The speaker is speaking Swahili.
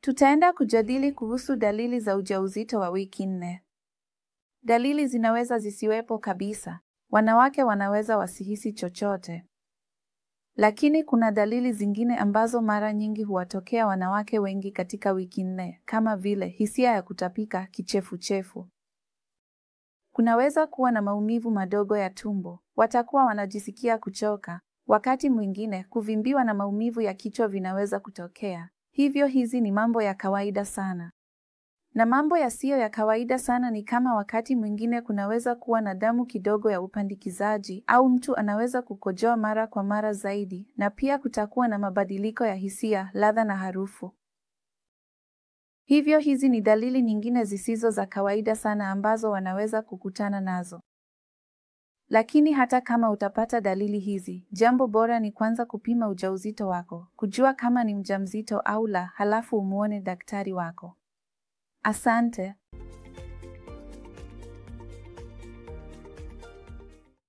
Tutaenda kujadili kuhusu dalili za ujauzito wa wiki 4. Dalili zinaweza zisiwepo kabisa. Wanawake wanaweza wasihisi chochote. Lakini kuna dalili zingine ambazo mara nyingi huwatokea wanawake wengi katika wiki 4, kama vile hisia ya kutapika, kichefuchefu. Kunaweza kuwa na maumivu madogo ya tumbo, watakuwa wanajisikia kuchoka, wakati mwingine kuvimbiwa na maumivu ya kichwa vinaweza kutokea. Hivyo hizi ni mambo ya kawaida sana. Na mambo yasiyo ya kawaida sana ni kama wakati mwingine kunaweza kuwa na damu kidogo ya upandikizaji au mtu anaweza kukojoa mara kwa mara zaidi, na pia kutakuwa na mabadiliko ya hisia, ladha na harufu. Hivyo hizi ni dalili nyingine zisizo za kawaida sana ambazo wanaweza kukutana nazo. Lakini hata kama utapata dalili hizi, jambo bora ni kwanza kupima ujauzito wako, kujua kama ni mjamzito au la, halafu umuone daktari wako. Asante.